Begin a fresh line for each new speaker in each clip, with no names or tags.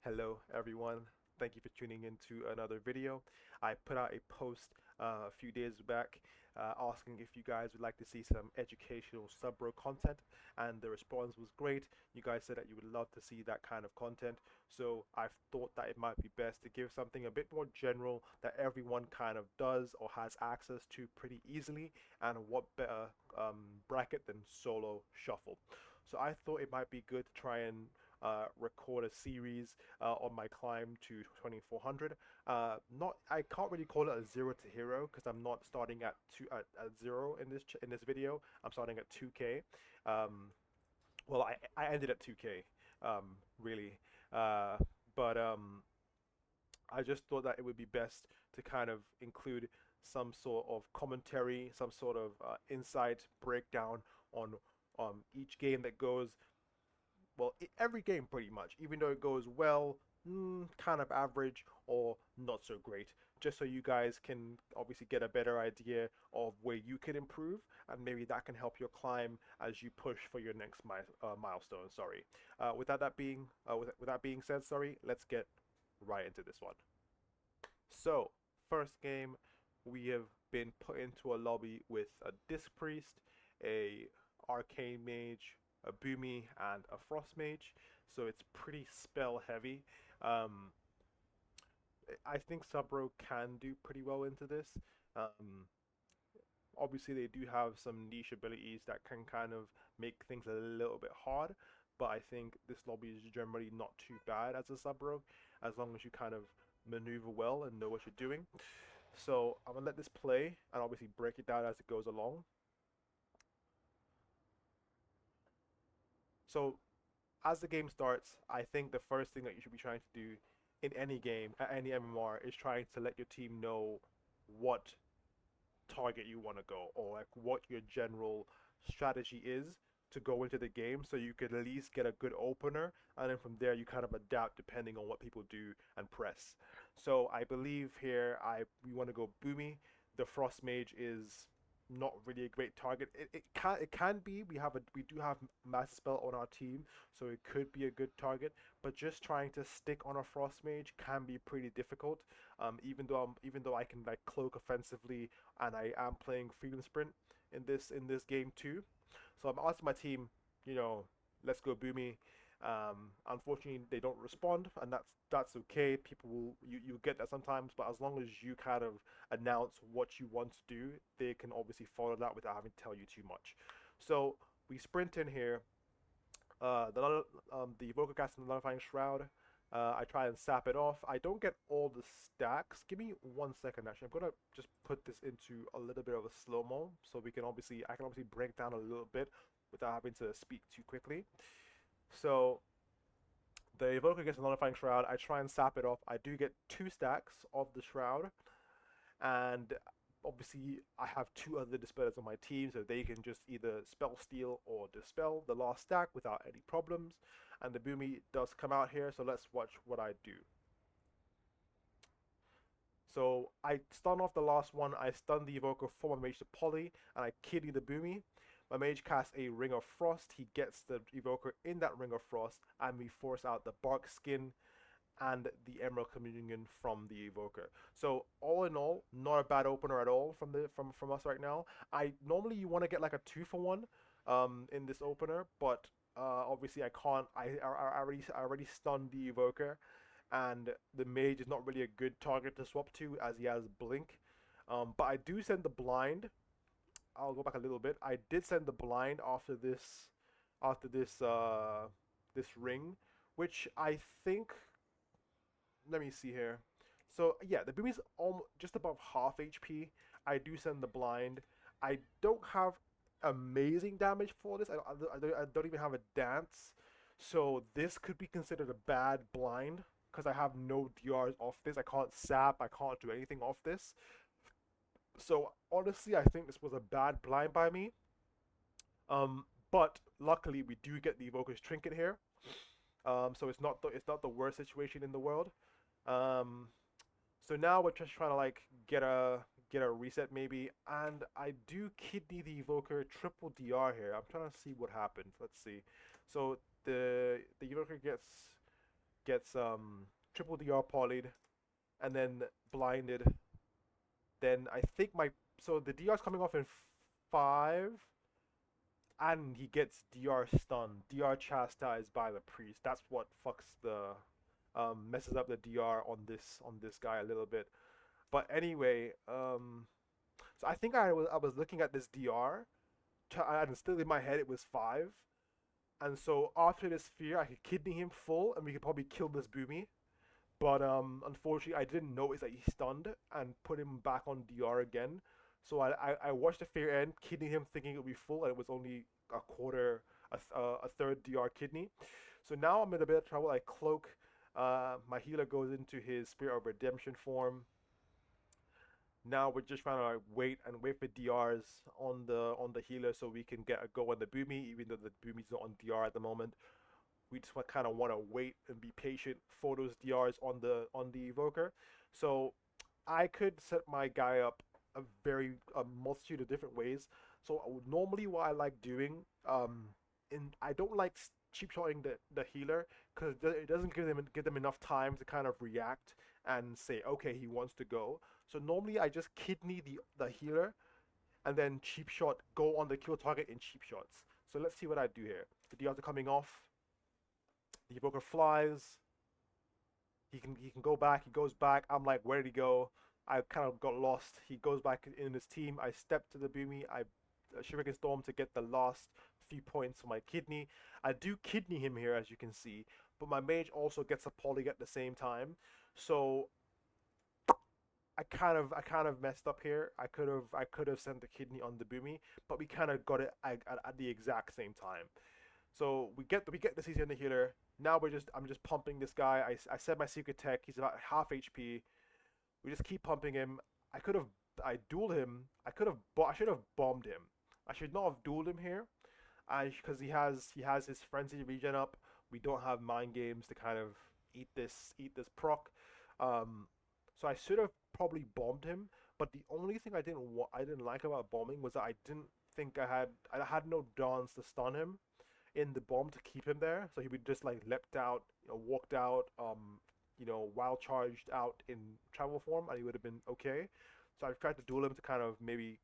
Hello everyone, thank you for tuning in to another video. I put out a post a few days back asking if you guys would like to see some educational sub-bro content, and the response was great. You guys said that you would love to see that kind of content, so I thought that it might be best to give something a bit more general that everyone kind of does or has access to pretty easily, and what better bracket than solo shuffle. So I thought it might be good to try and record a series on my climb to 2400. I can't really call it a zero to hero because I'm not starting at zero in this video. I'm starting at 2K. Um, well, I ended at 2K, really. Uh, but I just thought that it would be best to kind of include some sort of commentary, some sort of insight breakdown on each game that goes well, every game pretty much, even though it goes well, kind of average or not so great, just so you guys can obviously get a better idea of where you can improve, and maybe that can help your climb as you push for your next milestone. Sorry. With that being said, sorry, let's get right into this one. So, first game, we have been put into a lobby with a Disc Priest, a Arcane Mage, a Boomy, and a Frost Mage. So it's pretty spell heavy. Um, I think Subro can do pretty well into this. Um, Obviously, they do have some niche abilities that can kind of make things a little bit hard, but I think this lobby is generally not too bad as a sub rogue, as long as you kind of maneuver well and know what you're doing. So I'm gonna let this play and obviously break it down as it goes along. So as the game starts, I think the first thing that you should be trying to do in any game, at any MMR, is trying to let your team know what target you want to go, or like what your general strategy is to go into the game, so you could at least get a good opener, and then from there you kind of adapt depending on what people do and press. So I believe here we want to go Boomy. The Frost Mage is not really a great target. It can be. We do have Mass Spell on our team, so it could be a good target. But just trying to stick on a Frost Mage can be pretty difficult. Even though I can like cloak offensively, and I am playing Freedom Sprint in this game too. So I'm asking my team, you know, let's go Boomy. Unfortunately, they don't respond, and that's okay. People will you get that sometimes, but as long as you kind of announce what you want to do, they can obviously follow that without having to tell you too much. So we sprint in here. The Evoker casts the Nullifying Shroud. I try and sap it off. I don't get all the stacks. Give me 1 second actually. I'm gonna just put this into a little bit of a slow-mo so I can obviously break down a little bit without having to speak too quickly. So the Evoker gets a Nullifying Shroud. I try and sap it off. I do get 2 stacks of the Shroud, and obviously I have two other Dispellers on my team, so they can just either Spell Steal or Dispel the last stack without any problems. And the Boomy does come out here, so let's watch what I do. So I stun off the last one. I stun the Evoker for my Mage to Poly, and I kitty the Boomy. My Mage casts a Ring of Frost. He gets the Evoker in that Ring of Frost, and we force out the Bark Skin and the Emerald Communion from the Evoker. So all in all, not a bad opener at all from us right now. I normally you want to get like a 2-for-1 in this opener, but obviously I can't. I already stunned the Evoker, and the Mage is not really a good target to swap to as he has Blink. But I do send the blind. I'll go back a little bit. I did send the blind after this ring, which I think, let me see here. So yeah, the Boomy's just above half HP. I do send the blind. I don't have amazing damage for this. I don't even have a dance. So this could be considered a bad blind because I have no DRs off this. I can't sap. I can't do anything off this. So honestly, I think this was a bad blind by me. But luckily we do get the Evoker's Trinket here. So it's not the worst situation in the world. Um, so now we're just trying to like get a reset maybe, and I do kidney the Evoker triple DR here. I'm trying to see what happens. Let's see. So the Evoker gets gets triple DR polyed and then blinded. Then I think my so the DR's coming off in 5, and he gets DR stunned, DR chastised by the priest. That's what fucks the messes up the DR on this guy a little bit. But anyway, so I think I was looking at this DR, and still in my head it was 5. And so after this fear, I could kidney him full, and we could probably kill this Boomy. But unfortunately, I didn't notice that he stunned and put him back on DR again. So I watched the fear end, kidney him thinking it would be full, and it was only a quarter, a third DR kidney. So now I'm in a bit of trouble. I cloak. My healer goes into his Spirit of Redemption form. Now we're just trying to wait for DRs on the healer so we can get a go on the Boomy, even though the Boomy's not on DR at the moment. We just kind of want to wait and be patient for those DRs on the evoker. So I could set my guy up a multitude of different ways. So normally what I like doing, I don't like cheap shotting the healer because it doesn't give them enough time to kind of react and say okay he wants to go. So normally I just kidney the healer and then cheap shot go on the kill target in cheap shots. So let's see what I do here. The DRs are coming off. The evoker flies. He can go back. He goes back. I'm like, where did he go? I kind of got lost. He goes back in his team. I step to the Boomy. I Shuriken Storm to get the last few points for my kidney. I do kidney him here, as you can see, but my mage also gets a poly at the same time. So I kind of messed up here. I could have sent the kidney on the Boomy, but we kind of got it at the exact same time. So we get the CC on the healer. Now I'm just pumping this guy. I said my secret tech. He's about half HP. We just keep pumping him. I dueled him. I should have bombed him. I should not have dueled him here. Because he has his frenzy regen up. We don't have mind games to kind of eat this proc. So I should have probably bombed him. But the only thing I didn't like about bombing was that I didn't think I had no dance to stun him in the bomb to keep him there, so he would just like leapt out, walked out, wild charged out in travel form, and he would have been okay. So I tried to duel him to kind of maybe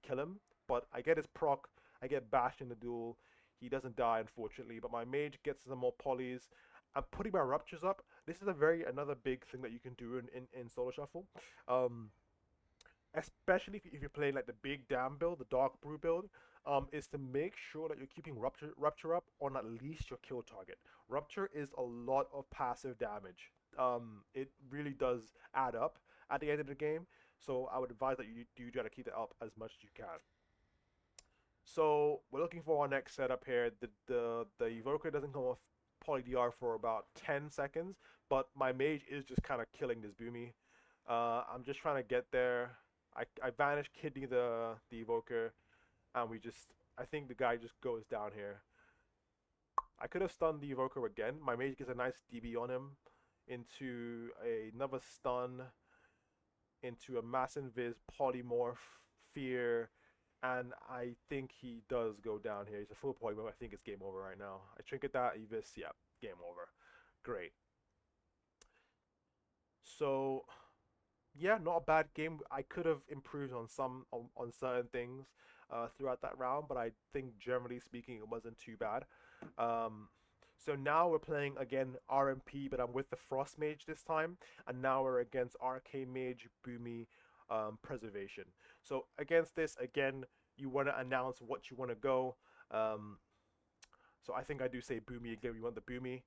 kill him, but I get his proc, I get bashed in the duel. He doesn't die unfortunately, but my mage gets some more polys. I'm putting my ruptures up. This is another big thing that you can do in solo shuffle. Especially if you're playing like the big dam build, the dark brew build, is to make sure that you're keeping rupture up on at least your kill target. Rupture is a lot of passive damage. It really does add up at the end of the game. So I would advise that you try to keep it up as much as you can. So we're looking for our next setup here. The evoker doesn't come off poly DR for about 10 seconds, but my mage is just kind of killing this Boomy. I'm just trying to get there. I vanish kidney the evoker, and I think the guy just goes down here. I could have stunned the evoker again. My mage gets a nice DB on him into another stun, into a mass invis, polymorph, fear, and I think he does go down here. He's a full polymorph. I think it's game over right now. I trinket that, Evis, yeah, game over. Great. So yeah, not a bad game. I could have improved on on certain things throughout that round, but I think generally speaking it wasn't too bad. So now we're playing again RMP, but I'm with the Frost Mage this time, and now we're against Arcane Mage, Boomy, Preservation. So against this, again, you want to announce what you want to go. So I think I do say Boomy again. We want the Boomy.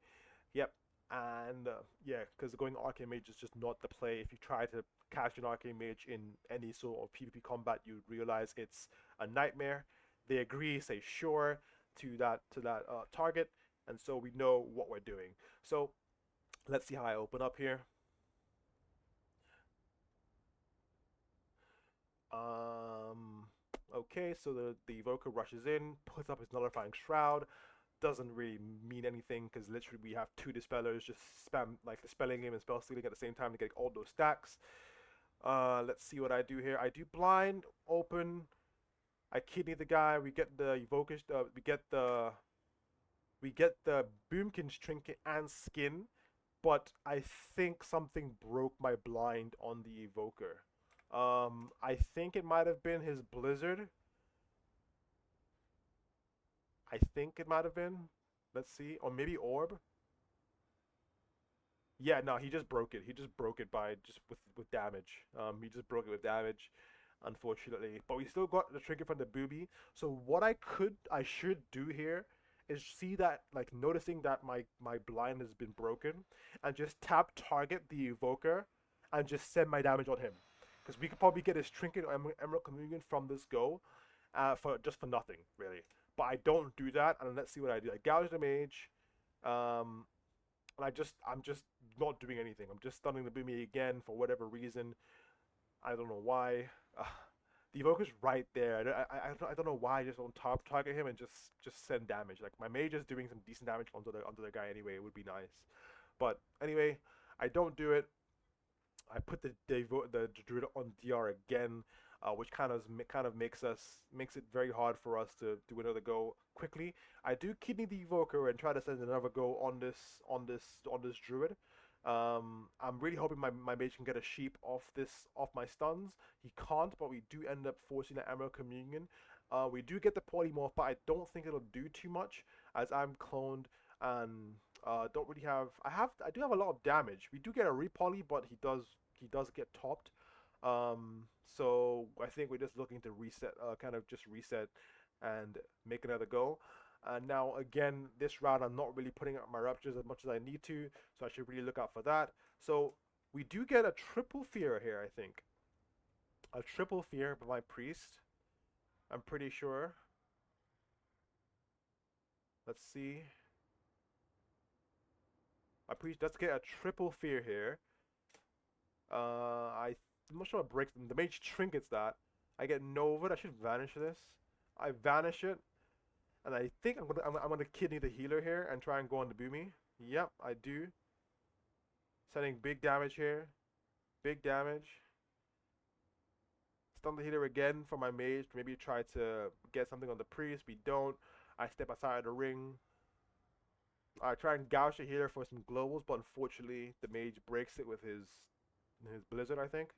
Yep. And yeah, because going Arcane Mage is just not the play. If you try to cast an Arcane Mage in any sort of PvP combat, you realize it's a nightmare. They agree, say sure to that target, and so we know what we're doing. So let's see how I open up here. Okay, so the evoker rushes in, puts up his nullifying shroud. Doesn't really mean anything because literally we have two dispellers just spam like dispelling him and spell stealing at the same time to get all those stacks. Let's see what I do here. I do blind open. I kidney the guy. We get the evoker. We get the Boomkin's trinket and skin but I think something broke my blind on the evoker. I think it might have been his blizzard. I think it might have been. Let's see, or maybe orb. Yeah, no, he just broke it. He just broke it by just with damage. He just broke it with damage, unfortunately. But we still got the trinket from the booby. So what I should do here is see that, like, noticing that my blind has been broken, and just tap target the evoker, and just send my damage on him, because we could probably get his trinket or emerald communion from this go, for nothing really. But I don't do that, and let's see what I do. I gouge the mage. Um, and I'm just not doing anything. I'm just stunning the Boomy again for whatever reason. I don't know why. Uh, the evoker's right there. I don't know why I just don't top target him and just send damage. Like, my mage is doing some decent damage onto the guy anyway. It would be nice, but anyway, I don't do it. I put the druid on DR again, which kind of makes it very hard for us to do another go quickly. I do kidney the evoker and try to send another go on this druid. I'm really hoping my mage can get a sheep off my stuns. He can't, but we do end up forcing the Emerald Communion. We do get the polymorph, but I don't think it'll do too much, as I'm cloned and don't really have. I do have a lot of damage. We do get a repoly, but he does get topped. So I think we're just looking to reset, kind of just reset and make another go. And now again, this round I'm not really putting up my ruptures as much as I need to, so I should really look out for that. So we do get a triple fear here, I think. A triple fear by my priest. I'm pretty sure. Let's see. My priest does get a triple fear here. I'm not sure what breaks them. The mage trinkets that. I get Nova. I should vanish this. I vanish it, and I think I'm gonna kidney the healer here and try and go on the Boomy. Yep, I do. Sending big damage here. Big damage. Stun the healer again for my mage. Maybe try to get something on the priest. We don't. I step outside of the ring. I try and gouge the healer for some globals, but unfortunately the mage breaks it with his blizzard, I think.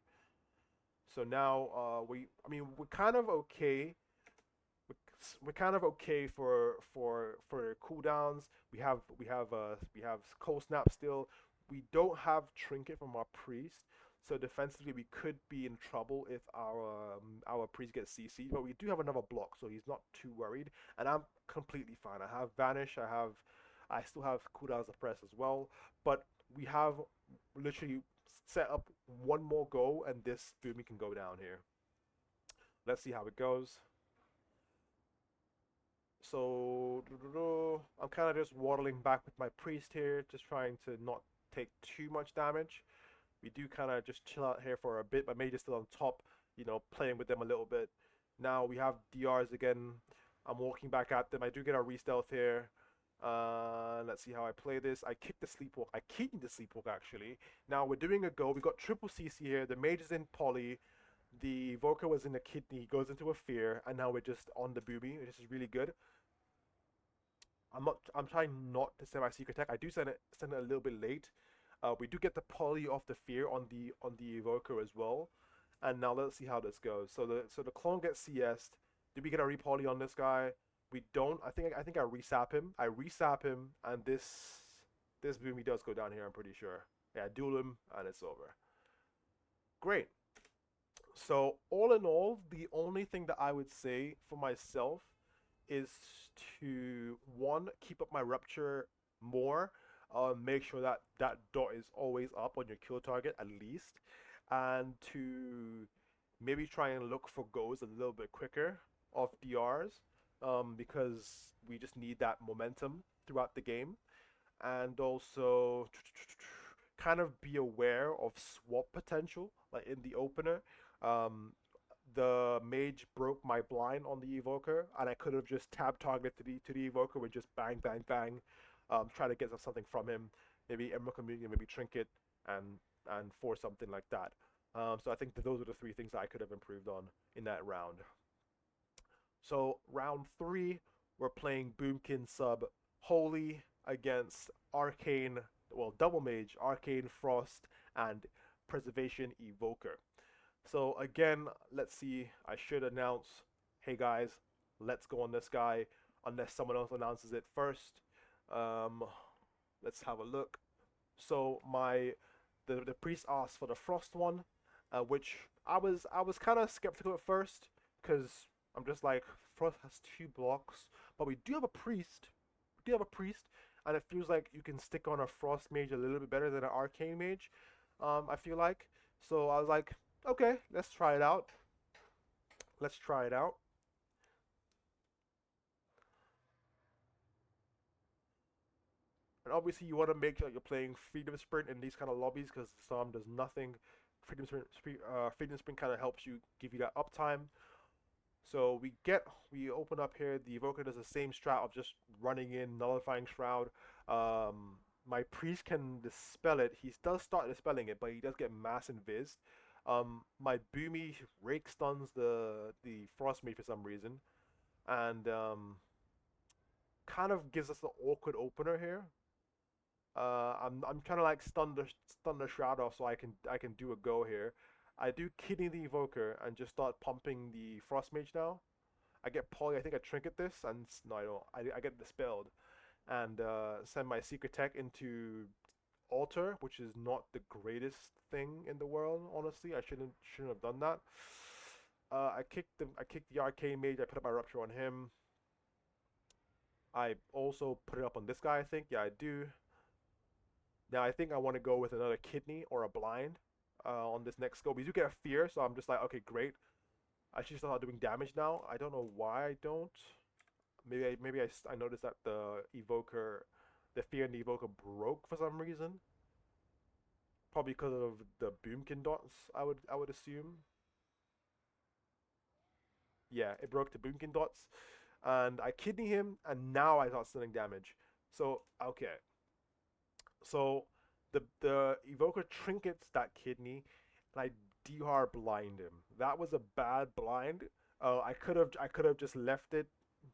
So now I mean, we're kind of okay. We're kind of okay for cooldowns. We have cold snap still. We don't have trinket from our priest, so defensively we could be in trouble if our priest gets CC'd. But we do have another block, so he's not too worried, and I'm completely fine. I have vanish. I still have cooldowns of press as well, but we have literally set up one more go, and this Boomy can go down here. Let's see how it goes. So I'm kind of just waddling back with my priest here, just trying to not take too much damage. We do kind of just chill out here for a bit. My mage is still on top, playing with them a little bit. Now we have DRs again. I'm walking back at them. I do get a re-stealth here. Let's see how I play this. I kick the sleepwalk. I keep the sleepwalk actually. Now we're doing a go. We got triple CC here. The mage is in poly. The evoker was in a kidney. He goes into a fear, and now we're just on the booby. This is really good. I'm trying not to send my secret attack. I do send it a little bit late. We do get the poly off the fear on the evoker as well. And now let's see how this goes. So the clone gets CS'd. Did we get a repoly on this guy? We don't. I think I resap him. I resap him, and this boomy does go down here. I'm pretty sure. Yeah, duel him, and it's over. Great. So all in all, the only thing that I would say for myself is to, one, keep up my rupture more. Make sure that that dot is always up on your kill target at least, and to maybe try and look for goals a little bit quicker of DRs, because we just need that momentum throughout the game, and also kind of be aware of swap potential, like in the opener. Um, the mage broke my blind on the evoker, and I could have just tab targeted to the evoker with just bang bang bang, try to get something from him, maybe Emerald Communion, maybe Trinket, and force something like that. So I think that those are the three things that I could have improved on in that round. So round three, we're playing Boomkin sub Holy against Arcane well, double mage, arcane frost, and preservation evoker. So again, let's see. I should announce, hey guys, let's go on this guy, unless someone else announces it first. Um, let's have a look. So the priest asked for the frost one, which I was kind of skeptical at first because I'm just like frost has 2 blocks, but we do have a priest. We do have a priest, and it feels like you can stick on a frost mage a little bit better than an arcane mage. I feel like. So I was like, okay, let's try it out. Let's try it out. And obviously, you want to make sure you're playing Freedom Sprint in these kind of lobbies because Storm does nothing. Freedom Sprint kind of helps you give you that uptime. So we open up here. The Evoker does the same strat of just running in, nullifying Shroud. My priest can dispel it. He does start dispelling it, but he does get mass invis. My Boomy rake stuns the Frost Mage for some reason, and kind of gives us the awkward opener here. I'm trying to like stun the shroud off so I can do a go here. I do kidney the evoker and just start pumping the frost mage now. I get poly. I think I trinket this and no, I don't. I get dispelled and send my secret tech into altar, which is not the greatest thing in the world. Honestly, I shouldn't have done that. I kicked the arcane mage. I put up my rupture on him. I also put it up on this guy. I think yeah I do. Now I think I want to go with another kidney or a blind on this next go. We do get a fear, so I'm just like, okay, great. I should start doing damage now. I don't know why I don't. Maybe I noticed that the fear in the evoker broke for some reason. Probably because of the boomkin dots. I would assume. Yeah, it broke the boomkin dots, and I kidney him, and now I start stunning damage. So okay, so the evoker trinkets that kidney, and I DR blind him. That was a bad blind. I could have just left it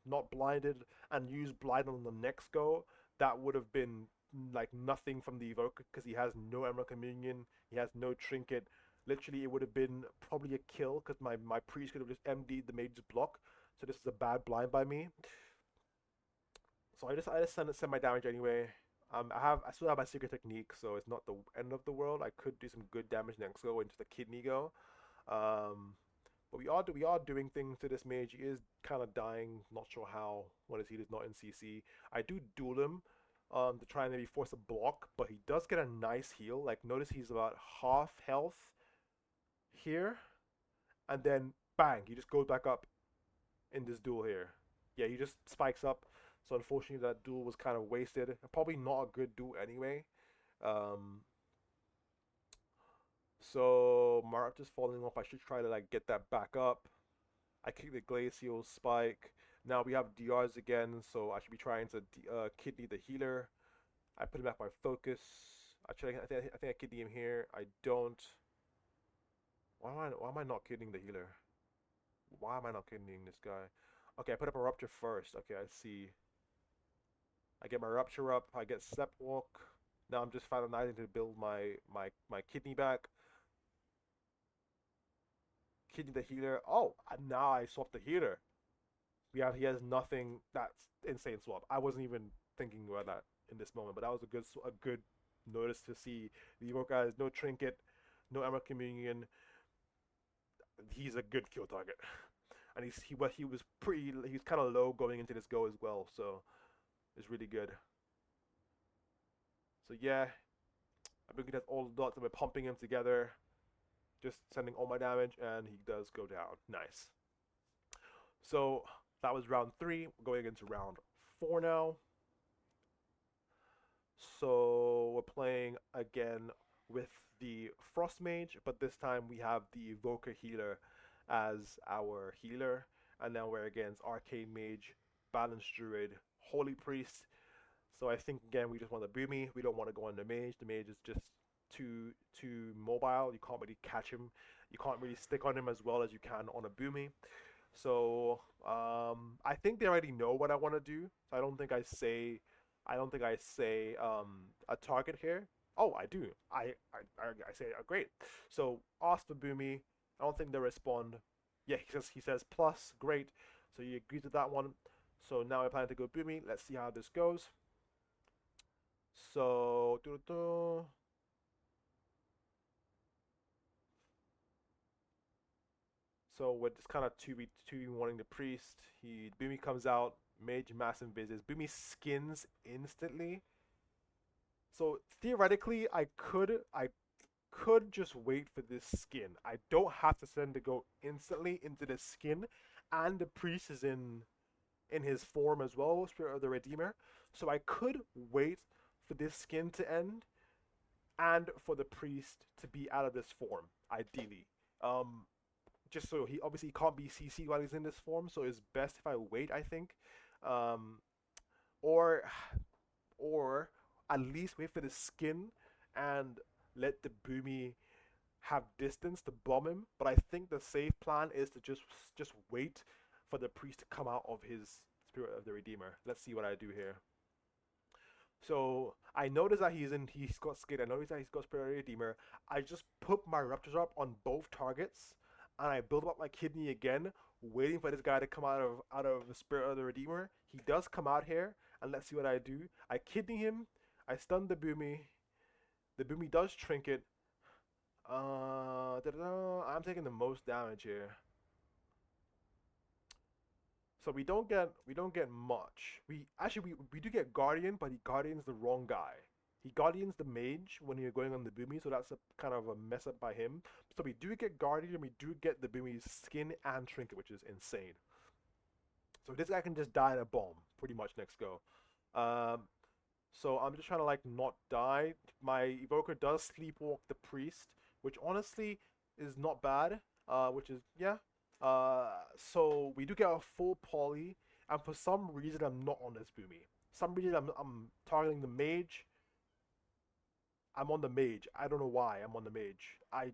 not blinded and used blind on the next go. That would have been like nothing from the evoker because he has no Emerald Communion. He has no trinket. Literally, it would have been probably a kill because my priest could have just MD'd the mage's block. So this is a bad blind by me. So I just send my damage anyway. I still have my secret technique, so it's not the end of the world. I could do some good damage next go into the kidney go. Um, but we are doing things to this mage. He is kind of dying. Not sure how when his heat is not in CC. I do duel him to try and maybe force a block, but he does get a nice heal. Like notice he's about half health here, and then bang, he just goes back up in this duel here. Yeah, he just spikes up. So unfortunately, that duel was kind of wasted. Probably not a good duel anyway. Um, so Mark just falling off. I should try to like get that back up. I kick the glacial spike. Now we have DRs again, so I should be trying to kidney the healer. I put him back my focus. I think I kidney him here. I don't. Why am I not kidneying the healer? Why am I not kidneying this guy? Okay, I put up a rupture first. Okay, I see. I get my rupture up. I get step walk. Now I'm just finalizing to build my kidney back. Kidney the healer. Oh, now I swap the healer. He has nothing. That's insane swap. I wasn't even thinking about that in this moment, but that was a good notice to see. The evoker has no trinket, no Emerald Communion. He's a good kill target, and he was kind of low going into this go as well, so it's really good. So yeah, I'm looking at all the dots and we're pumping him together, just sending all my damage, and he does go down. Nice. So that was round 3. We're going into round 4 now. So we're playing again with the Frost Mage, but this time we have the Evoker Healer as our healer, and now we're against Arcane Mage, Balance Druid, Holy Priest. So I think again we just want the Boomy. We don't want to go on the Mage. The Mage is just too mobile. You can't really catch him. You can't really stick on him as well as you can on a Boomy. So I think they already know what I want to do. So I don't think I say I don't think I say a target here. Oh, I do. I say great. So ask for Boomy. I don't think they respond. Yeah, he says plus. Great. So you agree to that one. So now I plan to go Boomy. Let's see how this goes. So so we're just kind of 2v wanting the priest. Boomy comes out. Mage mass invis. Boomy skins instantly. So theoretically, I could just wait for this skin. I don't have to send to go instantly into the skin, and the priest is in his form as well, Spirit of the Redeemer. So I could wait for this skin to end and for the priest to be out of this form, ideally. Um, just so he obviously can't be CC while he's in this form, so it's best if I wait. I think, um, or or at least wait for the skin and let the Boomy have distance to bomb him. But I think the safe plan is to just wait for the priest to come out of his Spirit of the Redeemer. Let's see what I do here. So I notice that he's got skid. I notice that he's got Spirit of the Redeemer. I just put my Raptors up on both targets, and I build up my kidney again, waiting for this guy to come out of the Spirit of the Redeemer. He does come out here, and let's see what I do. I kidney him. I stun the Boomy. The Boomy does trinket. I'm taking the most damage here. So we don't get much. We do get Guardian, but he Guardians the wrong guy. He Guardians the mage when you're going on the Boomy, so that's a kind of a mess up by him. So we do get Guardian, we do get the Boomy's skin and trinket, which is insane. So this guy can just die in a bomb pretty much next go. Um, so I'm just trying to like not die. My evoker does sleepwalk the priest, which honestly is not bad. Which is yeah. So we do get a full poly, and for some reason I'm not on this Boomy. Some reason I'm targeting the mage. I'm on the mage. I don't know why I'm on the mage. I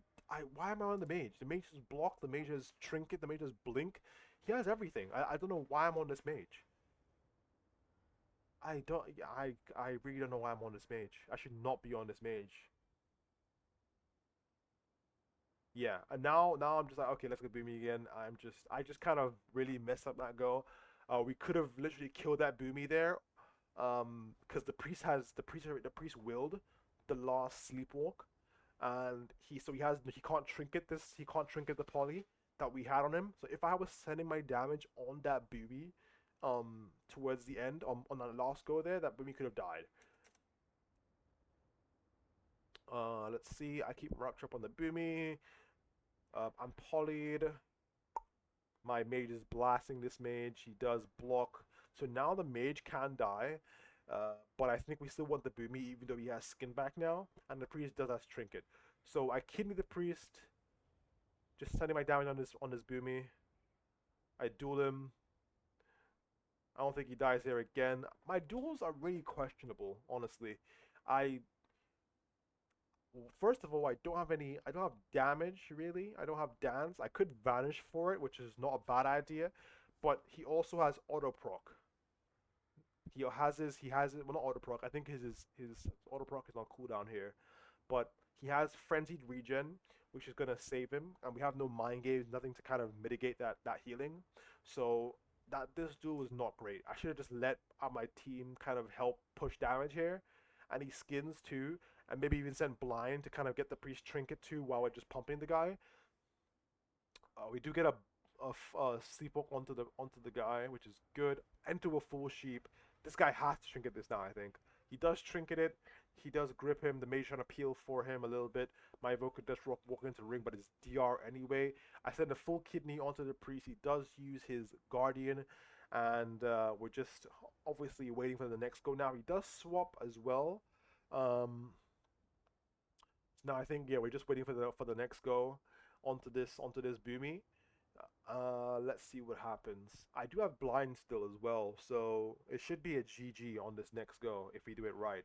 why am I on the mage? The mage is block. The mage has trinket. The mage has blink. He has everything. I don't know why I'm on this mage. I don't. I really don't know why I'm on this mage. I should not be on this mage. Yeah, and now I'm just like, okay, let's go Boomy again. I just kind of really messed up that go. We could have literally killed that Boomy there, because the priest willed the last sleepwalk, and he can't trinket the poly that we had on him. So if I was sending my damage on that Boomy, towards the end on that last go there, that Boomy could have died. Let's see. I keep Rapture up on the Boomy. I'm polyed. My mage is blasting this mage. He does block. So now the mage can die. But I think we still want the Boomy even though he has skin back now. And the priest does have trinket. So I kidney the priest. Just sending my damage on this Boomy. I duel him. I don't think he dies here again. My duels are really questionable, honestly. I First of all, I don't have damage really. I don't have dance. I could vanish for it, which is not a bad idea, but he also has auto proc. Well, not auto proc. I think his auto proc is on cooldown here, but he has frenzied regen, which is gonna save him, and we have no mind games, nothing to kind of mitigate that healing. So that this duel was not great. I should have just let my team kind of help push damage here, and he skins too, and maybe even send blind to kind of get the priest trinket too while we're just pumping the guy. We do get a sleepwalk onto the guy, which is good. Into a full sheep. This guy has to trinket this now. I think he does trinket it. He does grip him. The mage trying to peel for him a little bit. My evoker does walk into the ring, but it's DR anyway. I send a full kidney onto the priest. He does use his guardian, and we're just obviously waiting for the next go. Now he does swap as well. Um, now I think yeah, we're just waiting for the next go onto this Boomy. Let's see what happens. I do have blind still as well, so it should be a GG on this next go if we do it right.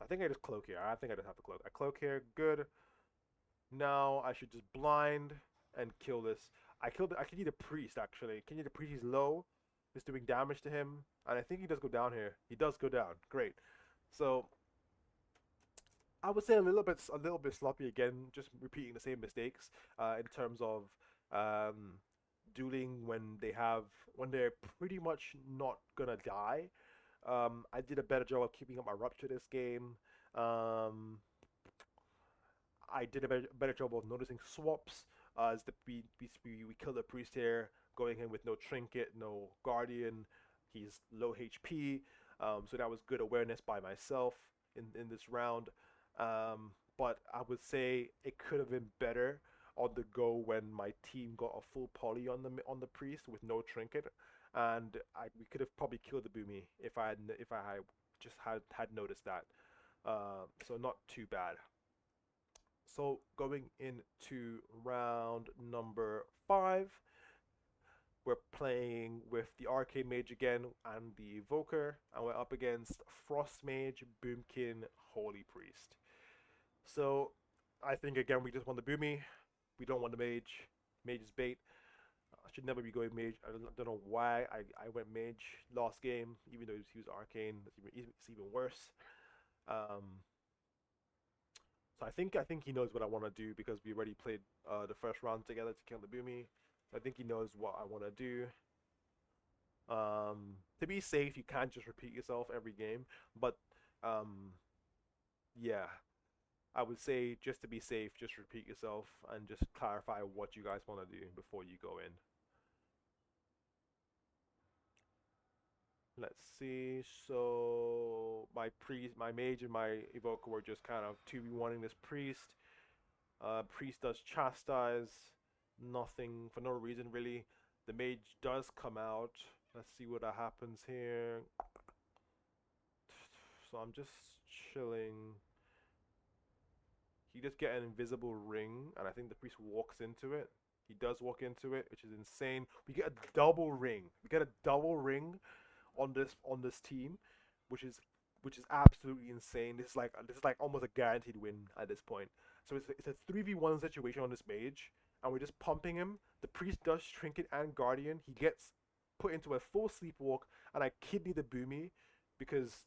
I think I just cloak here. I think I just have to cloak. I cloak here. Good. Now I should just blind and kill this. I can need a priest actually. Can you the priest? He's low. It's doing damage to him. And I think he does go down here. He does go down. Great. So I would say a little bit sloppy again, just repeating the same mistakes in terms of um, dueling when they're pretty much not gonna die. I did a better job of keeping up my rupture this game. Um, I did a better job of noticing swaps. As we killed the priest here, going in with no trinket, no guardian. He's low HP, so that was good awareness by myself in this round. But I would say it could have been better on the go when my team got a full poly on the priest with no trinket, and we could have probably killed the boomy if I had just had noticed that. So not too bad. So going into round number 5, we're playing with the Arcane Mage again and the Evoker, and we're up against Frost Mage, Boomkin, Holy Priest. So I think again we just want the Boomy. We don't want the Mage. Mage is bait. I should never be going Mage. I don't know why I went Mage last game, even though he was Arcane. It's even worse. Um, So I think he knows what I want to do because we already played the first round together to kill the Boomy. I think he knows what I want to do. To be safe, you can't just repeat yourself every game, but um, yeah, I would say just to be safe, just repeat yourself and just clarify what you guys want to do before you go in. Let's see. So my mage, and my evoker were just kind of 2v1ing this priest. Priest does chastise, nothing for no reason really. The mage does come out. Let's see what happens here. So I'm just chilling. He just get an invisible ring, and I think the priest walks into it. He does walk into it, which is insane. We get a double ring. We get a double ring on this team, which is absolutely insane. This is like almost a guaranteed win at this point. So it's a 3v1 situation on this mage, and we're just pumping him. The priest does trinket and guardian. He gets put into a full sleepwalk, and I kidney the boomy because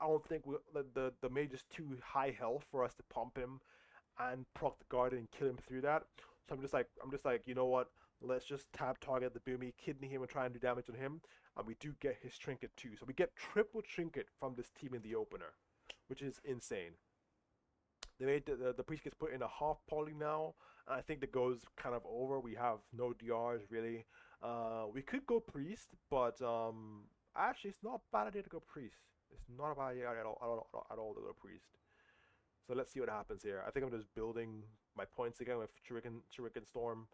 I don't think the mage is too high health for us to pump him and proc the guardian and kill him through that. So I'm just like, you know what? Let's just tab target the boomy, kidney him, and try and do damage on him. And we do get his trinket too. So we get triple trinket from this team in the opener, which is insane. The priest gets put in a half poly now, and I think the go's kind of over. We have no DRs really. We could go priest, but actually it's not a bad idea to go priest. It's not a bad idea at all to go priest. So let's see what happens here. I think I'm just building my points again with Shuriken Storm.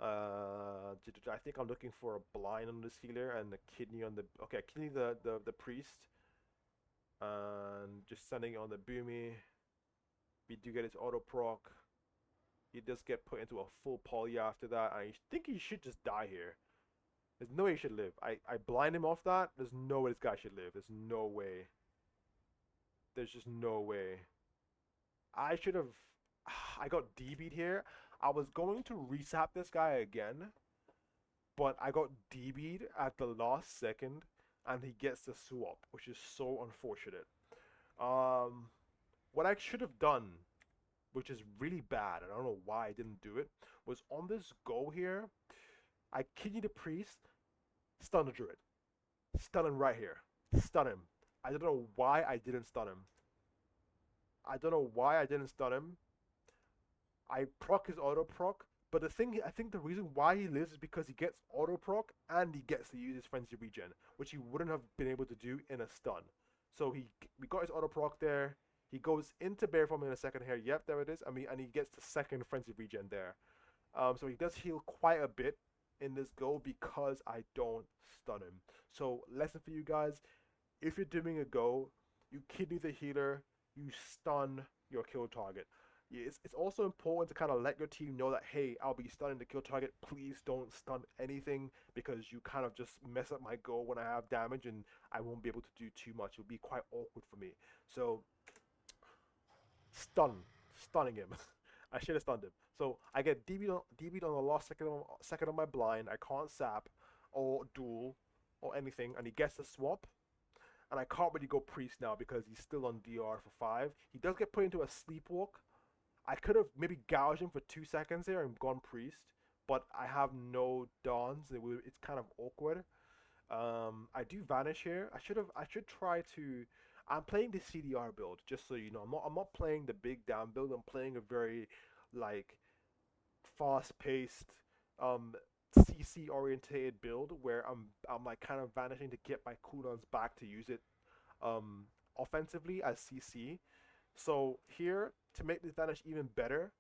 I think I'm looking for a blind on this healer and a kidney on the. Okay, kidney the priest, and just sending on the boomy. We do get his auto proc. He does get put into a full poly after that. I think he should just die here. There's no way he should live. I blind him off that. There's no way this guy should live. There's no way. There's just no way. I should have. I got DB'd here. I was going to resap this guy again, but I got DB'd at the last second, and he gets the swap, which is so unfortunate. Um, what I should have done, which is really bad, and I don't know why I didn't do it, was on this go here, I kidney the priest, stun the druid. Stun him right here. Stun him. I don't know why I didn't stun him. I don't know why I didn't stun him. I proc his auto proc, but I think the reason why he lives is because he gets auto proc and he gets to use his frenzy regen, which he wouldn't have been able to do in a stun. So we got his auto proc there. He goes into bear form in a second here. Yep, there it is. And he gets the second frenzy regen there. So he does heal quite a bit in this go because I don't stun him. So lesson for you guys: if you're doing a go, you kidney the healer, you stun your kill target. It's also important to kind of let your team know that, hey, I'll be stunning the kill target. Please don't stun anything because you kind of just mess up my goal when I have damage and I won't be able to do too much. It'll be quite awkward for me. So stunning him. I should have stunned him. So I get DB'd on the last second of my blind. I can't sap or duel. or anything, and he gets the swap, and I can't really go priest now because he's still on DR for 5. He does get put into a sleepwalk. I could have maybe gouged him for 2 seconds there and gone priest, but I have no dawns. It's kind of awkward. I do vanish here. I should try to. I'm playing the CDR build, just so you know. I'm not playing the big down build. I'm playing a very like fast-paced, um, CC orientated build where I'm like kind of vanishing to get my cooldowns back to use it um offensively as CC. So here to make this vanish even better,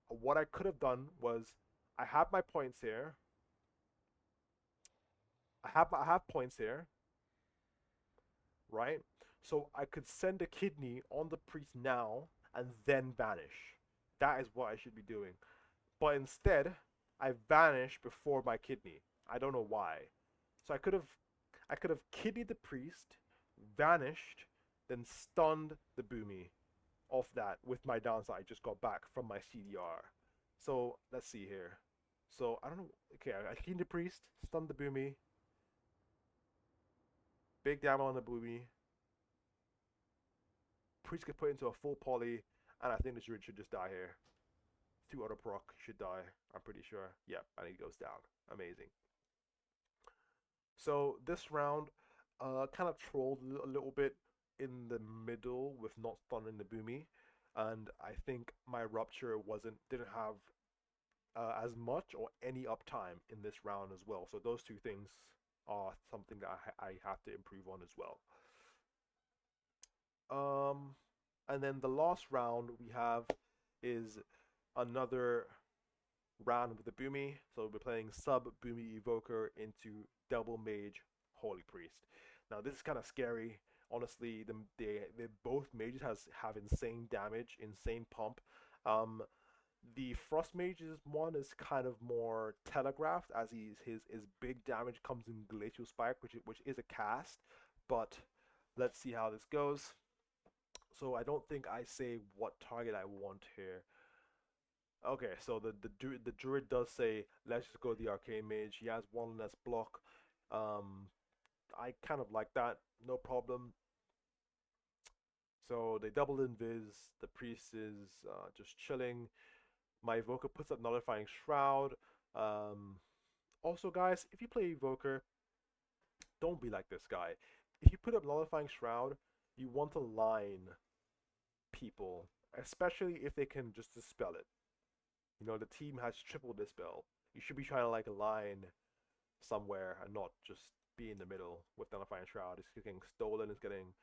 what I could have done was I have my points here. I have points here, right? So I could send a kidney on the priest now and then vanish. That is what I should be doing. But instead, I vanished before my kidney. I don't know why. So I could have kidneyed the priest, vanished, then stunned the boomy off that with my downside I just got back from my CDR. So let's see here. So I don't know. Okay, I kidneyed the priest, stunned the boomy, big damage on the boomy. Priest get put into a full poly, and I think this druid should just die here. 2 auto proc should die. I'm pretty sure. Yep, and he goes down. Amazing. So this round, kind of trolled a little bit in the middle with not stunning the boomy, and I think my rupture didn't have as much or any uptime in this round as well. So those two things are something that I have to improve on as well. Um, and then the last round we have is another round with the Boomy. So we'll be playing sub Boomy Evoker into double mage Holy Priest. Now this is kind of scary. Honestly, they both mages have insane damage, insane pump. Um, the Frost Mage's one is kind of more telegraphed as his big damage comes in Glacial Spike, which is a cast. But let's see how this goes. So I don't think I say what target I want here. Okay, so the druid does say let's just go the arcane mage. He has one less block. Um, I kind of like that, no problem. So they doubled invis. The priest is just chilling. My evoker puts up nullifying shroud. Um, Also, guys, if you play evoker, don't be like this guy. If you put up nullifying shroud, you want to line people, especially if they can just dispel it. You know, the team has triple dispel. You should be trying to like align somewhere and not just be in the middle with Nullifying Shroud. It's getting stolen, it's getting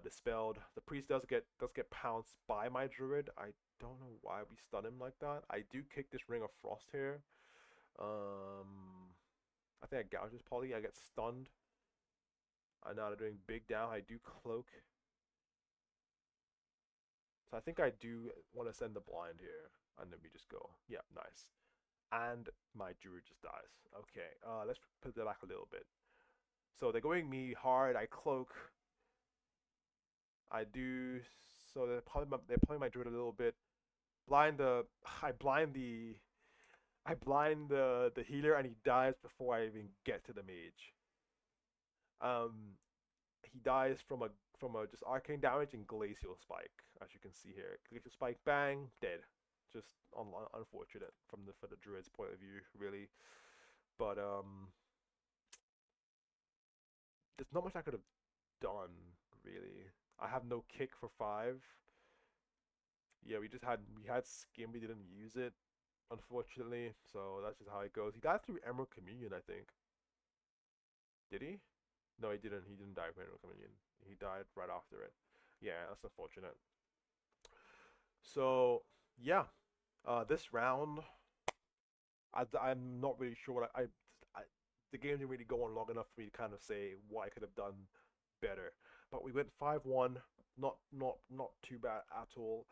dispelled. The priest does get pounced by my druid. I don't know why we stun him like that. I do kick this Ring of Frost here. I think I gouge this poly. I get stunned. I know they're doing big down. I do cloak. So I think I do want to send the blind here. And then we just go. Yeah, nice. And my druid just dies. Okay, let's put that back a little bit. So they're going me hard. I cloak. I do. So they're playing my druid a little bit. Blind the. I blind the. I blind the healer and he dies before I even get to the mage. Um, he dies from a just arcane damage and glacial spike, as you can see here. Glacial spike, bang, dead. Just unfortunate from for the druid's point of view, really. But there's not much I could have done, really. I have no kick for 5. Yeah, we had skim, we didn't use it, unfortunately. So that's just how it goes. He died through Emerald Communion, I think. Did he? No, he didn't. He didn't die from Emerald Communion. He died right after it. Yeah, that's unfortunate. So yeah, this round, I'm not really sure what I the game didn't really go on long enough for me to kind of say what I could have done better. But we went 5-1, not too bad at all.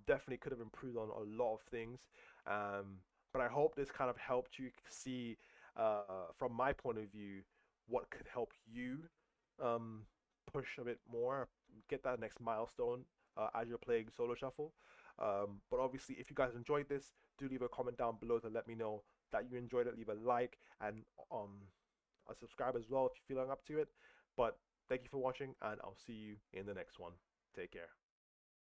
Definitely could have improved on a lot of things. But I hope this kind of helped you see, from my point of view, what could help you um, push a bit more, get that next milestone as you're playing solo shuffle. But obviously, if you guys enjoyed this, do leave a comment down below to let me know that you enjoyed it. Leave a like and subscribe as well if you're feeling up to it. But thank you for watching, and I'll see you in the next one. Take care.